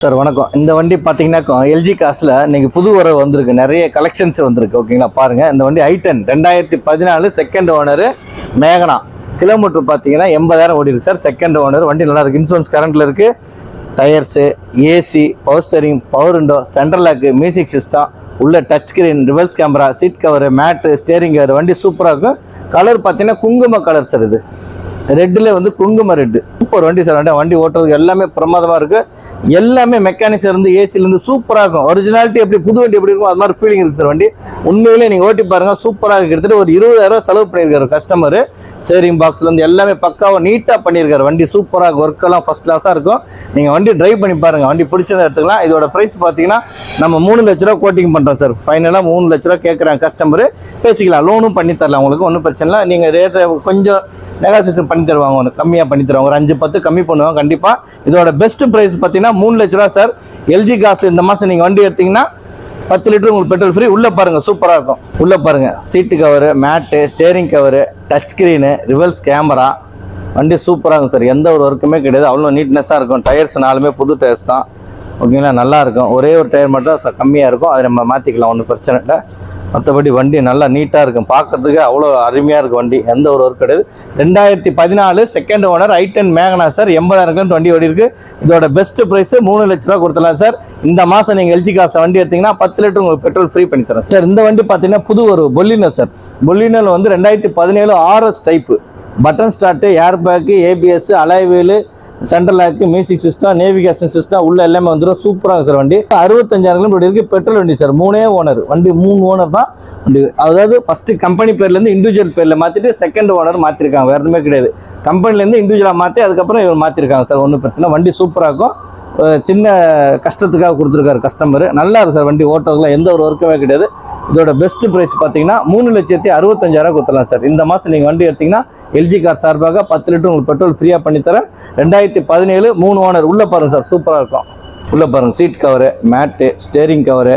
Sir வணக்கம். இந்த வண்டி பார்த்தீங்கன்னா எல்ஜி காசில் நீங்கள் புது வரவு வந்திருக்கு, நிறைய கலெக்ஷன்ஸ் வந்திருக்கு. ஓகேங்களா, பாருங்கள். இந்த வண்டி i10 2014 செகண்ட் ஓனரு மேகனா. கிலோமீட்டர் பார்த்தீங்கன்னா 80,000 ஓடி இருக்கு சார். Second owner. வண்டி நல்லா இருக்குது. இன்சூரன்ஸ் கரண்ட்டில் இருக்குது. Tyres, AC, power steering, power window, central lock, music system, உள்ள touch screen, reverse camera, seat cover, mat, steering cover. வண்டி சூப்பராக இருக்கும். கலர் பார்த்தீங்கன்னா குங்கும கலர் சார். இது ரெட்டில் வந்து குங்கும ரெட்டு. சூப்பர் வண்டி சார். வண்டி ஓட்டுறதுக்கு எல்லாமே பிரமாதமாக இருக்குது. எல்லாமே மெக்கானிக்ஸ்ல இருந்து ஏசில இருந்து சூப்பராக இருக்கும். ஒரிஜினாலிட்டி எப்படி புது வண்டி எப்படி இருக்கும் அது மாதிரி ஃபீலிங் இருக்கு சார். வண்டி உண்மையிலே நீங்கள் ஓட்டி பாருங்க, சூப்பராக கிட்டத்தட்ட ஒரு 20,000 செலவு பண்ணியிருக்காரு கஸ்டமர். சேரிங் பாக்ஸ்ல இருந்து எல்லாமே பக்காவாக நீட்டாக பண்ணியிருக்காரு. வண்டி சூப்பராக, ஒர்க் எல்லாம் ஃபர்ஸ்ட் கிளாஸாக இருக்கும். நீங்கள் வண்டி டிரைவ் பண்ணி பாருங்க, வண்டி பிடிச்சதை எடுத்துக்கலாம். இதோட ப்ரைஸ் பார்த்தீங்கன்னா நம்ம 3 லட்ச ரூபா கோட்டிங் பண்ணுறோம் சார். ஃபைனலாக 3 லட்ச ரூபா கேட்குறாங்க கஸ்டமர். பேசிக்கலாம், லோனும் பண்ணி தரலாம் உங்களுக்கு, ஒன்றும் பிரச்சனை இல்லை. நீங்கள் ரேட்டை கொஞ்சம் நெகாசியேஷன் பண்ணி தருவாங்க, ஒன்று கம்மியாக பண்ணி தருவாங்க, ஒரு 5-10 கம்மி பண்ணுவாங்க கண்டிப்பாக. இதோட பெஸ்ட் ப்ரைஸ் பார்த்தீங்கன்னா 3 லட்ச ரூபா சார். எல்ஜி காசு இந்த மாதம் நீங்கள் வண்டி எடுத்தீங்கன்னா 10 லிட்டர் உங்களுக்கு பெட்ரோல் ஃப்ரீ. உள்ளே பாருங்கள், சூப்பராக இருக்கும். உள்ளே பாருங்கள், seat cover, mat, steering cover, touch screen, reverse camera. வண்டி சூப்பராக இருக்கும் சார். எந்த ஒரு ஒர்க்குமே கிடையாது, அவ்வளோ நீட்னஸாக இருக்கும். டயர்ஸ் 4மே புது டயர்ஸ் தான். ஓகேங்களா, நல்லாயிருக்கும். ஒரே ஒரு டயர் மட்டும் கம்மியாக இருக்கும், அதை நம்ம மாற்றிக்கலாம், ஒன்றும் பிரச்சனை இல்லை. மற்றபடி வண்டி நல்லா நீட்டாக இருக்கும், பார்க்கறதுக்கு அவ்வளோ அருமையாக இருக்கும். வண்டி எந்த ஒரு ஒர்க் கிடையாது. 2014 செகண்ட் ஓனர் i10 மேகனா சார். 80,000 வண்டி ஓடி இருக்கு. இதோட பெஸ்ட் ப்ரைஸ் 3 லட்ச ரூபா கொடுத்துலாம் சார். இந்த மாதம் நீங்கள் எல்ஜி காசை வண்டி எடுத்தீங்கன்னா 10 லிட்டர் உங்களுக்கு பெட்ரோல் ஃப்ரீ பண்ணி தரேன் சார். இந்த வண்டி பார்த்தீங்கன்னா புது ஒரு பொலினோ சார். பொலினோவில் வந்து 2017 RS type, button start, air bag, ABS, alloy wheel, central lock, music system, navigation system உள்ள எல்லாமே வந்துடும். சூப்பராக சார். வண்டி 65,000 கிலோமீட்டர் இருக்குது. பெட்ரோல் வண்டி சார். 3 ஓனர் வண்டி, 3 ஓனர் தான் வண்டி. அதாவது ஃபர்ஸ்ட் கம்பெனி பேர்லேருந்து இண்டிவிஜுவல் பேரில் மாற்றிட்டு செகண்ட் ஓனர் மாற்றிருக்காங்க, வேறு எதுவுமே கிடையாது. கம்பெனிலேருந்து இண்டிவிஜுவலாக மாற்றி அதுக்கப்புறம் இவர் மாற்றிருக்காங்க சார். ஒன்றும் பிரச்சனை. வண்டி சூப்பராக இருக்கும். சின்ன கஷ்டத்துக்காக கொடுத்துருக்காரு கஸ்டமர். நல்லா இருக்கு சார். வண்டி ஓட்டுறதுலாம் எந்த ஒரு ஒர்க்குமே கிடையாது. இதோட பெஸ்ட் ப்ரைஸ் பார்த்தீங்கன்னா 3,65,000 கொடுத்துடலாம் சார். இந்த மாதம் நீங்கள் வண்டி எடுத்தீங்கன்னா எல்ஜி கார் சார்பாக 10 லிட்டர் உங்களுக்கு பெட்ரோல் ஃப்ரீயாக பண்ணித்தரேன். 2017 3 ஓனர். உள்ளே பாருங்கள் சார், சூப்பராக இருக்கும். உள்ளே பாருங்கள், seat cover, mat, steering cover,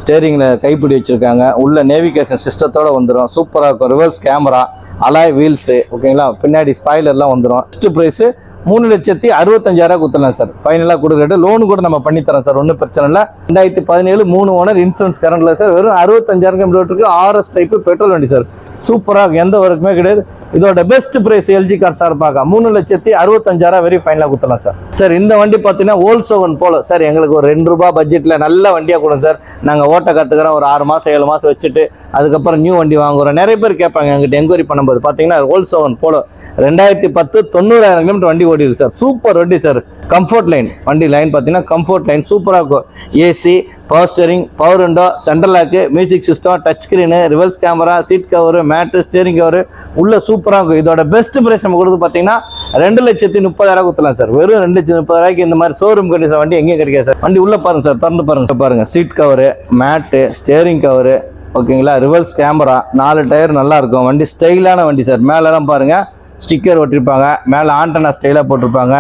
ஸ்டேரிங்கில் கைப்பிடி வச்சுருக்காங்க. உள்ள நேவிகேஷன் சிஸ்டத்தோடு வந்துடும். சூப்பராக இருக்கும். ரிவர்ஸ் கேமரா, அலாய் வீல்ஸு, ஓகேங்களா, பின்னாடி ஸ்பாய்லர்லாம் வந்துடும். ஃபஸ்ட்டு ப்ரைஸு 3,65,000 கொடுத்துடலாம் சார். ஃபைனலாக கொடுக்குறது லோனு கூட நம்ம பண்ணித்தரோம் சார், ஒன்றும் பிரச்சனை இல்லை. 2017 3 ஓனர், இன்சூரன்ஸ் கரண்டில் சார். வெறும் 65,000 கிலோமீட்டருக்கு RS டைப்பு பெட்ரோல் வண்டி சார். சூப்பராக, எந்த ஒர்க்குமே கிடையாது. இதோட best price LG car sir பார்க்க 3,65,000 வெரி ஃபைனலாக கொடுத்துலாம் சார். சார் இந்த வண்டி பார்த்தீங்கன்னா Volkswagen Polo சார். எங்களுக்கு ஒரு 2 ரூபா பட்ஜெட்டில் நல்ல வண்டியாக கொடுங்க சார். நாங்கள் ஓட்ட கற்றுக்கிறோம், ஒரு 6 மாதம் 7 மாதம் வச்சுட்டு அதுக்கப்புறம் நியூ வண்டி வாங்குகிறோம். நிறைய பேர் கேட்பாங்க எங்கிட்ட என்கொயரி பண்ணும்போது. பார்த்தீங்கன்னா Volkswagen Polo 2010 90,000 கிலோமீட்டர் வண்டி ஓடிடுது சார். சூப்பர் வண்டி சார். கம்ஃபர்ட் லைன் வண்டி லைன் பார்த்தீங்கன்னா கம்ஃபர்ட் லைன் சூப்பராக இருக்கும். AC, power steering, power window, central lock, music system, touch screen, reverse camera, seat cover, mat, steering cover உள்ள சூப்பராக இருக்கும். இதோட பெஸ்ட் பிரைஸ் நம்ம கொடுத்து பார்த்தீங்கன்னா 2,30,000 கொடுத்துலாம் சார். வெறும் 2,30,000 இந்த மாதிரி ஷோரூம் கண்டிஷன் வண்டி எங்கேயும் கிடைக்காது சார். வண்டி உள்ள பாருங்க சார், திறந்து பாருங்க. Seat cover, mat, steering cover, ஓகேங்களா, ரிவர்ஸ் கேமரா, 4 டயர் நல்லா இருக்கும். வண்டி ஸ்டைலான வண்டி சார். மேலெல்லாம் பாருங்க ஸ்டிக்கர் ஒட்டிருப்பாங்க, மேலே ஆண்டனா ஸ்டைலாக போட்டிருப்பாங்க.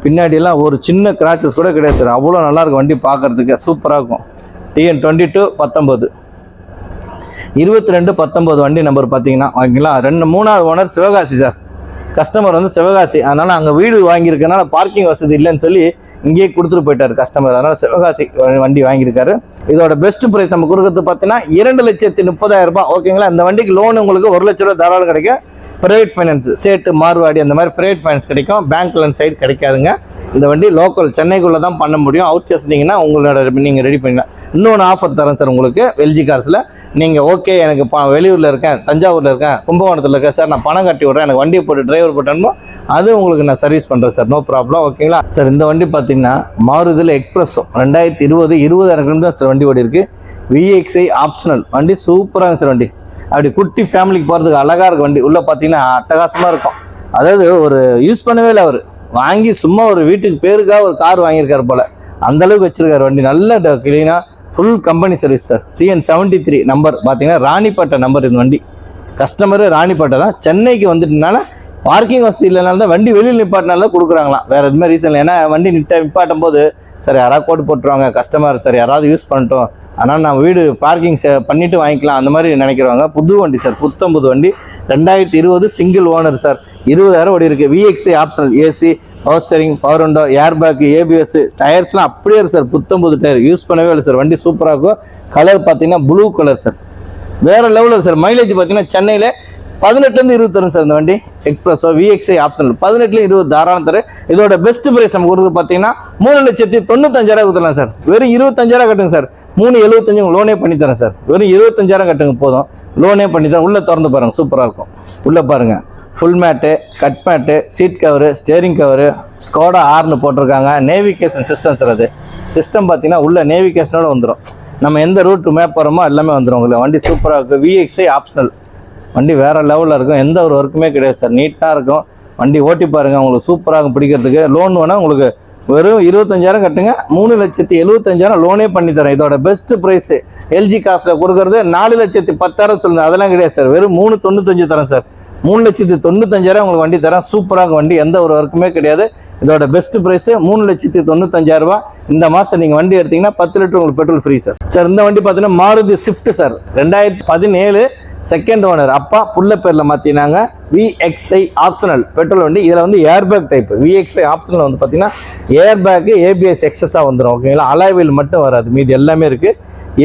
பின்னாடியெல்லாம் ஒரு சின்ன கிராச்சஸ் கூட கிடையாது சார். அவ்வளோ நல்லாயிருக்கும் வண்டி பார்க்குறதுக்கு, சூப்பராக இருக்கும். TN 2219 2219 வண்டி நம்பர் பார்த்தீங்கன்னா ஓகேங்களா. 3வது ஓனர் சிவகாசி சார். கஸ்டமர் வந்து சிவகாசி, அதனால் அங்கே வீடு வாங்கியிருக்கனால பார்க்கிங் வசதி இல்லைன்னு சொல்லி இங்கேயே கொடுத்துட்டு போயிட்டார் கஸ்டமர். அதனால் சிவகாசி வண்டி வாங்கியிருக்காரு. இதோட பெஸ்ட் ப்ரைஸ் நம்ம கொடுக்குறது பார்த்தீங்கன்னா 2,30,000 ஓகேங்களா. இந்த வண்டிக்கு லோன் உங்களுக்கு 1 லட்ச ரூபா தாராளம் கிடைக்கும். ப்ரைவேட் ஃபைனான்ஸ், சேட்டு, மார்வாடி அந்த மாதிரி ப்ரைவேட் ஃபைனான்ஸ் கிடைக்கும். பேங்க் லோன் சைடு கிடைக்காதுங்க. இந்த வண்டி லோக்கல் சென்னைக்குள்ளே தான் பண்ண முடியும். அவுட் சோர்சிங்கன்னா உங்களோட நீங்கள் ரெடி பண்ணிக்கலாம். இன்னொன்று ஆஃபர் தரேன் சார் உங்களுக்கு எல்ஜி கார்ஸில். நீங்கள் ஓகே எனக்கு வெளியூரில் இருக்கேன், தஞ்சாவூரில் இருக்கேன், கும்பகோணத்தில் இருக்கேன் சார், நான் பணம் கட்டி விட்றேன், எனக்கு வண்டியை போட்டு டிரைவர் போட்டேன்னு அது உங்களுக்கு நான் சர்வீஸ் பண்ணுறேன் சார், நோ ப்ராப்ளம். ஓகேங்களா சார். இந்த வண்டி பார்த்தீங்கன்னா மாருதியில் எக்ஸ்பிரஸோ 2020 கிலோமீட்டர் சார் வண்டி ஓடி இருக்குது. VXI ஆப்ஷனல் வண்டி சூப்பராக சார். வண்டி அப்படி குட்டி ஃபேமிலிக்கு போகிறதுக்கு அழகாக இருக்கும். வண்டி உள்ளே பார்த்தீங்கன்னா அட்டகாசமாக இருக்கும். அதாவது ஒரு யூஸ் பண்ணவே இல்லை, அவர் வாங்கி சும்மா ஒரு வீட்டுக்கு பேருக்காக ஒரு கார் வாங்கியிருக்காரு போல், அந்தளவுக்கு வச்சுருக்காரு. வண்டி நல்ல க்ளீனாக full company service sir. CN 73 number பார்த்தீங்கன்னா ராணிப்பேட்டை நம்பர். இந்த வண்டி கஸ்டமரு ராணிப்பேட்டை தான். சென்னைக்கு வந்துட்டனால பார்க்கிங் வசதி இல்லைனால தான் வண்டி வெளியில் நிப்பாட்டினால கொடுக்குறாங்களாம், வேறு எதுவுமே ரீசன் இல்லை. ஏன்னா வண்டி நிப்பாட்டும் போது சார் யாராவது கோட்டு போட்டுருவாங்க கஸ்டமர், சார் யாராவது யூஸ் பண்ணிட்டோம் ஆனால் நம்ம வீடு பார்க்கிங் பண்ணிவிட்டு வாங்கிக்கலாம் அந்த மாதிரி நினைக்கிறவங்க புது வண்டி சார், புத்தம் புது வண்டி 2020 சிங்கிள் ஓனர் சார். 20,000 ஓடி இருக்குது. VXI optional, AC, power steering, power window, air bag, ABS, டயர்ஸ்லாம் அப்படியே இருக்குது சார். புத்தம் புது டயர், யூஸ் பண்ணவே இல்லை சார். வண்டி சூப்பராக இருக்கும். கலர் பார்த்தீங்கன்னா ப்ளூ கலர் சார், வேறு லெவலில் சார். மைலேஜ் பார்த்தீங்கன்னா சென்னையில் 18 20 தரும் சார் இந்த வண்டி. எக்ஸ்பிரஸோ VXI ஆப்ஷனல் 18 20 தாராளம் தரும். இதோட பெஸ்ட் பிரைஸ் நம்ம கொடுக்குறது பார்த்தீங்கன்னா 3,95,000 கொடுத்துடலாம் சார். வெறும் 25,000 கட்டுங்க சார். 3,75 லோனே பண்ணி தரேன் சார். வெறும் 25,000 கட்டுங்க போதும், லோனே பண்ணி தரேன். உள்ளே திறந்து பாருங்கள், சூப்பராக இருக்கும். உள்ளே பாருங்கள், full mat, cut mat, seat cover, steering cover, Skoda ஆர்னு போட்டிருக்காங்க. Navigation system sir. அது சிஸ்டம் பார்த்தீங்கன்னா உள்ள நேவிகேஷனோட வந்துடும். நம்ம எந்த ரூட் மேப் போகிறோமோ எல்லாமே வந்துடும் உங்களுக்கு. வண்டி சூப்பராக இருக்கும். VXI ஆப்ஷனல் வண்டி வேறு லெவலில் இருக்கும். எந்த ஒரு ஒர்க்குமே கிடையாது சார். நீட்டாக இருக்கும் வண்டி. ஓட்டி பாருங்கள், உங்களுக்கு சூப்பராக இருக்கும் பிடிக்கிறதுக்கு. லோன் வேணால் உங்களுக்கு வெறும் 25,000 கட்டுங்க, 3,75,000 லோனே பண்ணி தரேன். இதோட பெஸ்ட் ப்ரைஸு LG காசில் கொடுக்குறது 4,10,000 சொல்லுங்கள். அதெல்லாம் கிடையாது சார். வெறும் 3,95 தரேன் சார். 3,95,000 உங்களுக்கு வண்டி தரேன். சூப்பராக வண்டி, எந்த ஒரு ஒர்க்குமே கிடையாது. இதோட பெஸ்ட் ப்ரைஸு 3,95,000. இந்த மாதம் நீங்கள் வண்டி எடுத்தீங்கன்னா 10 லிட்டர் உங்களுக்கு பெட்ரோல் ஃப்ரீ சார். சார் இந்த வண்டி பார்த்தீங்கன்னா Maruti Swift sir, 2017 second owner. அப்பா புள்ள பேரில் மாற்றினாங்க. VXI ஆப்ஷனல் பெட்ரோல் வண்டி. இதில் வந்து air bag type. VXI optional வந்து பார்த்தீங்கன்னா ஏர் பேக்கு, ABS எக்ஸஸாக வந்துடும். ஓகேங்களா, அலாய் வீல் மட்டும் வராது, மீது எல்லாமே இருக்குது.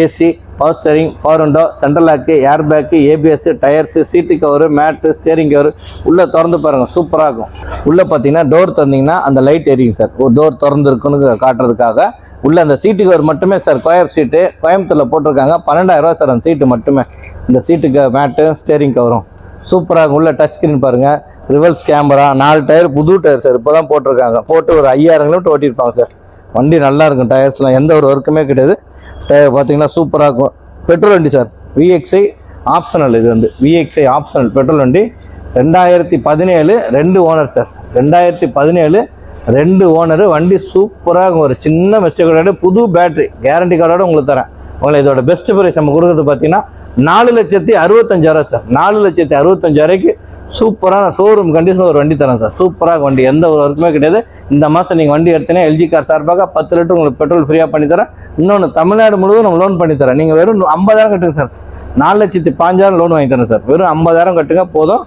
AC, power steering, power window, central lock, air bag, ABS, tyres, seat cover, mat, steering cover. உள்ளே திறந்து பாருங்கள், சூப்பராக இருக்கும். உள்ளே பார்த்தீங்கன்னா டோர் திறந்தீங்கன்னா அந்த லைட் எரியும் சார். ஒரு டோர் திறந்துருக்குன்னு காட்டுறதுக்காக. உள்ள அந்த சீட்டு கவர் மட்டுமே சார், கோயப் சீட்டு கோயம்புத்தூரில் போட்டிருக்காங்க. 12,000 சார் அந்த சீட்டு மட்டுமே. இந்த சீட்டுக்கு மேட்டு, ஸ்டேரிங் கவரும் சூப்பராக இருக்கும். உள்ள டச் ஸ்க்ரீன் பாருங்கள், ரிவர்ஸ் கேமரா, 4 டயர் புது டயர் சார். இப்போ தான் போட்டிருக்காங்க. போட்டு ஒரு 5,000 கிலோமீட்டர் ஓட்டியிருப்பாங்க சார். வண்டி நல்லா இருக்கும். டயர்ஸ்லாம் எந்த ஒரு ஒர்க்குமே கிடையாது. டயர் பார்த்தீங்கன்னா சூப்பராக இருக்கும். பெட்ரோல் வண்டி சார், VXI ஆப்ஷனல். இது வந்து VXI ஆப்ஷனல் பெட்ரோல் வண்டி. 2017 2 ஓனர் சார். 2017 2 ஓனரு. வண்டி சூப்பராக ஒரு சின்ன மிஸ்டேக்கோட புது பேட்டரி கேரண்டி கார்டோட உங்களுக்கு தரேன். உங்களை இதோட பெஸ்ட் ப்ரைஸ் நம்ம கொடுக்குறது பார்த்தீங்கன்னா 4,65,000 சார். 4,65,000 சூப்பரான ஷோரூம் கண்டிஷன் ஒரு வண்டி தரேன் சார். சூப்பராக வண்டி, எந்த ஒரு ஒர்க்குமே கிடையாது. இந்த மாதம் நீங்கள் வண்டி எடுத்தீங்கன்னா LG கார் சார்பாக 10 லிட்டர் உங்களுக்கு பெட்ரோல் ஃப்ரீயாக பண்ணி தரேன். இன்னொன்று, தமிழ்நாடு முழுவதும் நம்ம லோன் பண்ணி தரேன். நீங்கள் வெறும் 50,000 கட்டுங்க சார். 4,05,000 லோன் வாங்கி தரேன் சார். வெறும் 50,000 கட்டுங்க போதும்,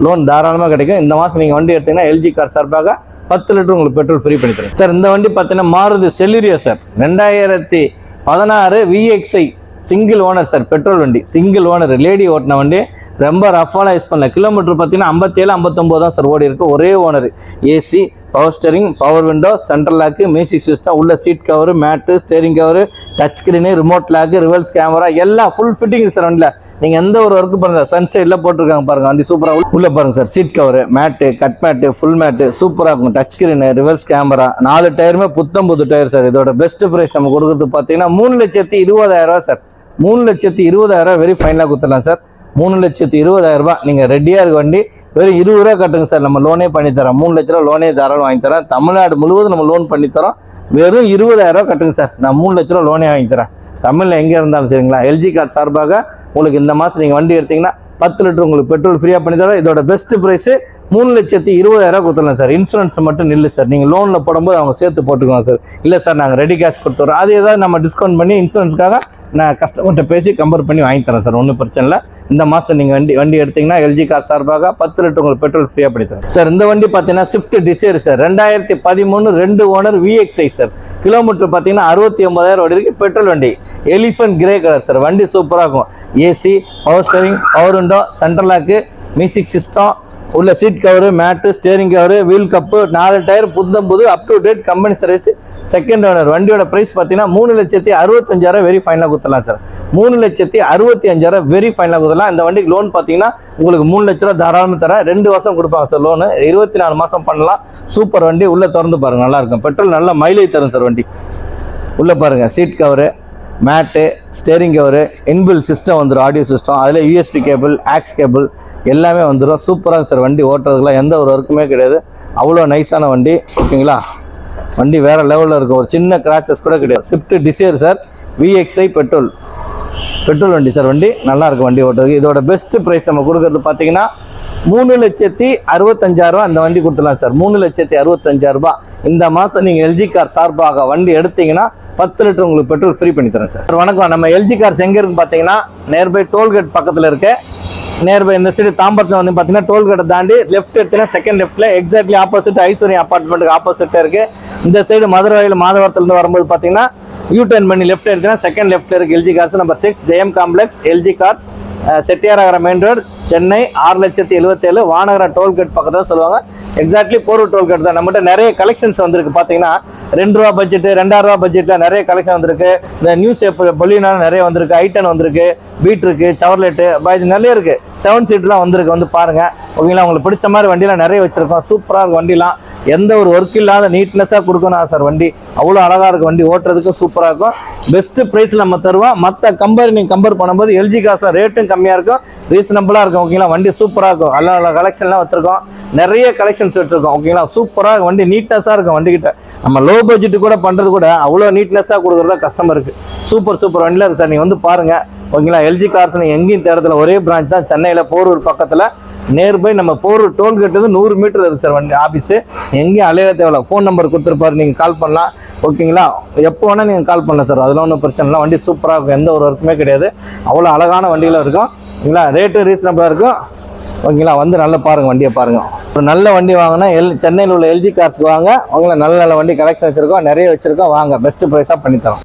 லோன் தாராளமாக கிடைக்கும். இந்த மாதம் நீங்கள் வண்டி எடுத்தீங்கன்னா LG கார் சார்பாக 10 லிட்டர் உங்களுக்கு பெட்ரோல் ஃப்ரீ பண்ணி தரேன் சார். இந்த வண்டி பார்த்தீங்கன்னா Maruti Celerio sir, 2016 VXI single owner sir. Petrol வண்டி, சிங்கிள் ஓனர், லேடி ஓட்டின வண்டி. ரொம்ப ரஃபாலாம் யூஸ் பண்ணல. கிலோமீட்டர் பார்த்தீங்கன்னா 57 59 தான் சார் ஓடி இருக்கு. ஒரே owner. AC, power steering, power window, central lock, music system, உள்ள seat cover, mat, steering cover, touch screen, remote lock, reverse camera, எல்லாம் ஃபுல் ஃபிட்டிங் சார் வண்டியில். நீங்கள் எந்த ஒரு ஒர்க்கு பாருங்க, சன்சைடில் போட்டிருக்காங்க பாருங்க. வண்டி சூப்பராக உள்ள பாருங்க சார். சீட் கவரு, மேட்டு, கட் மேட்டு, ஃபுல் மேட்டு சூப்பராக இருக்கும். டச் ஸ்க்ரீனு, ரிவர்ஸ் கேமரா, 4 டயருமே புத்தம் புது டயர் சார். இதோட பெஸ்ட் ப்ரைஸ் நம்ம கொடுக்குறது பார்த்தீங்கன்னா 3,20,000 சார். 3,20,000 வெரி ஃபைனலாக கொடுத்துடலாம் சார். 3,20,000 நீங்கள் ரெடியாக இருக்க வண்டி. வெறும் 20 ரூபா கட்டுங்க சார், நம்ம லோனே பண்ணி தரோம். 3 லட்ச ரூபா லோனே தாராளம் வாங்கி தரேன். தமிழ்நாடு முழுவதும் நம்ம லோன் பண்ணி தரோம். வெறும் 20,000 கட்டுங்க சார், நான் 3 லட்ச ரூபா லோனே வாங்கி தரேன். தமிழில் எங்கே இருந்தாலும் சரிங்களா. LG கார் சார்பாக உங்களுக்கு இந்த மாதம் நீங்கள் வண்டி எடுத்தீங்கன்னா 10 லிட்டர் உங்களுக்கு பெட்ரோல் ஃப்ரீயாக பண்ணி தரோம். இதோட பெஸ்ட் ப்ரைஸு 3,20,000 கொடுத்துடலாம் சார். இன்சூரன்ஸ் மட்டும் நில்லு சார். நீங்கள் லோனில் போடும்போது அவங்க சேர்த்து போட்டுக்கலாம் சார். இல்லை சார் நாங்கள் ரெடி கேஷ் கொடுத்துறோம், அது ஏதாவது நம்ம டிஸ்கவுண்ட் பண்ணி இன்சூரன்ஸ்க்காக நான் கஸ்டமர்கிட்ட பேசி கம்பேர் பண்ணி வாங்கி தரேன் சார். ஒன்றும் பிரச்சனை இல்லை. இந்த மாதம் நீங்கள் வண்டி எடுத்தீங்கன்னா LG கார் சார்பாக 10 லிட்டர் உங்களுக்கு பெட்ரோல் ஃப்ரீயாக பண்ணி தரேன் சார். இந்த வண்டி பார்த்தீங்கன்னா Swift desire sir, 2013 2 owner VXI sir. Kilometre பார்த்தீங்கன்னா 69,000 ஓடி இருக்கு. பெட்ரோல் வண்டி, எலிஃபென்ட் கிரே கலர் சார். வண்டி சூப்பராக இருக்கும். AC, power steering, power window, central lock, music system, உள்ள seat cover, mat, steering cover, wheel cup, 4 tyre புத்தம் புது, up to date company service, second owner. வண்டியோட பிரைஸ் பார்த்தீங்கன்னா 3,65,000 வெரி ஃபைனலாக கொடுத்துடலாம் சார். 3,65,000 வெரி ஃபைனலாக கொடுத்துடலாம். இந்த வண்டிக்கு லோன் பார்த்தீங்கன்னா உங்களுக்கு 3 லட்ச ரூபா தாராளமாக தரேன். 2 வருஷம் கொடுப்பாங்க சார் லோனு. 24 மாதம் பண்ணலாம். சூப்பர் வண்டி. உள்ளே திறந்து பாருங்கள், நல்லா இருக்கும். பெட்ரோல் நல்லா மைலேஜ் தரும் சார் வண்டி. உள்ளே பாருங்கள், seat cover, mat, steering cover, இன்பில் system வந்துடும், ஆடியோ சிஸ்டம், அதில் USB கேபிள், ஆக்ஸ் கேபிள் எல்லாமே வந்துடும். சூப்பராக சார் வண்டி. ஓட்டுறதுக்குலாம் எந்த ஒரு ஒர்க்குமே கிடையாது. அவ்வளோ நைஸான வண்டி. ஓகேங்களா, வண்டி வேறு லெவலில் இருக்கும். ஒரு சின்ன கிராச்சஸ் கூட கிடையாது. Swift desire sir, VXI petrol வண்டி சார். வண்டி நல்லா இருக்கும் வண்டி ஓட்டுறதுக்கு. இதோட பெஸ்ட் ப்ரைஸ் நம்ம கொடுக்குறது பார்த்தீங்கன்னா 3,65,000 அந்த வண்டி கொடுத்துடலாம் சார். 3,65,000 இந்த மாதம் நீங்கள் எல்ஜி கார் சார்பாக வண்டி எடுத்தீங்கன்னா 10 லிட்டர் உங்களுக்கு பெட்ரோல் ஃப்ரீ பண்ணி தரேன் சார். வணக்கம். நம்ம எல்ஜி கார்ஸ் எங்கே இருக்குன்னு பார்த்தீங்கன்னா நியர்பை டோல்கேட் பக்கத்தில் இருக்கு. நியர்பை இந்த சைடு தாம்பரத்தில் வந்து பார்த்தீங்கன்னா டோல்கேட்டை தாண்டி லெஃப்ட் எடுத்தீங்கன்னா செகண்ட் லெஃப்ட்டில் எக்ஸாக்ட்லி ஆப்போசிட் ஐஸ்வர்யா அப்பார்ட்மெண்ட்டுக்கு ஆப்போசிட்டாக இருக்குது. இந்த சைடு மதுரையில் மாதவரத்துலேருந்து வரும்போது பார்த்தீங்கன்னா யூ-டர்ன் பண்ணி லெஃப்ட் எடுத்தீங்கன்னா செகண்ட் லெஃப்ட்டில் இருக்குது LG cars. Number 6 Jayam complex LG cars, செட்டியாரகர main road, Chennai 6,77,000 Vanagaram toll gate பக்கத்தில் சொல்லுவாங்க. எக்ஸாக்ட்லி போரூர் டோல்கேட் தான். நம்மகிட்ட நிறைய கலெக்ஷன்ஸ் வந்திருக்கு. பார்த்தீங்கன்னா ₹2 பட்ஜெட், ₹2,000 பட்ஜெட்டில் நிறைய கலெக்ஷன் வந்திருக்கு. இந்த நியூஸ் பொலினா நிறைய வந்திருக்கு, ஐட்டன் வந்திருக்கு, பீட் இருக்கு, சவர்லெட்டு நிறைய இருக்கு. 7 சீட்லாம் வந்திருக்கு. வந்து பாருங்க. ஓகேங்களா, உங்களுக்கு பிடிச்ச மாதிரி வண்டிலாம் நிறைய வச்சிருக்கோம். சூப்பராக இருக்கும் வண்டிலாம். எந்த ஒரு ஒர்க் இல்லாத நீட்னஸாக கொடுக்கணும் சார் வண்டி. அவ்வளோ அழகாக இருக்கும் வண்டி, ஓட்டுறதுக்கு சூப்பராக இருக்கும். பெஸ்ட் ப்ரைஸில் நம்ம தருவோம். மற்ற நீங்கள் கம்பேர் பண்ணும்போது எல்ஜி காசு ரேட்டும் கம்மியாக இருக்கும், ரீசனபிளாக இருக்கும். ஓகேங்களா, வண்டி சூப்பராக இருக்கும். நல்ல கலெக்ஷன்லாம் வச்சிருக்கோம், நிறைய கலெக்ஷன்ஸ் வச்சிருக்கோம். ஓகேங்களா, சூப்பராக வண்டி நீட்னஸாக இருக்கும். வண்டிக்கிட்ட நம்ம லோ பட்ஜெட்டு கூட பண்ணுறது கூட அவ்வளோ நீட்னஸாக கொடுக்குறதா கஸ்டமருக்கு. சூப்பர் வண்டியில் இருக்குது சார். நீங்கள் வந்து பாருங்கள். ஓகேங்களா, எல்ஜி கார்ஸ் நீங்கள் எங்கேயும் தேடத்துல ஒரே பிரான்ச் தான், சென்னையில் போரூர் பக்கத்தில். நியர்பை நம்ம போரூர் டோல்கேட் 100 மீட்டர் இருக்குது சார் வண்டி ஆஃபீஸு. எங்கேயும் அலைய தேவையில்ல. ஃபோன் நம்பர் கொடுத்துருப்பாரு, நீங்கள் கால் பண்ணலாம். ஓகேங்களா, எப்போ வேணால் நீங்கள் கால் பண்ணலாம் சார். அதெல்லாம் ஒன்றும் பிரச்சனை இல்லை. வண்டி சூப்பராக இருக்கும், எந்த ஒரு ஒர்க்குமே கிடையாது. அவ்வளோ அழகான வண்டிகளும் இருக்கும். ஓகேங்களா, ரேட்டும் ரீசனபிளாக இருக்கும். ஓகேங்களா, வந்து நல்லா பாருங்கள், வண்டியை பாருங்கள். ஒரு நல்ல வண்டி வாங்கினா சென்னையில் உள்ள எல்ஜி கார்ஸ்க்கு வாங்க. அவங்கள நல்ல வண்டி கலெக்ஷன் வச்சுருக்கோம், நிறைய வச்சுருக்கோம். வாங்க, பெஸ்ட்டு ப்ரைஸாக பண்ணித்தரோம்.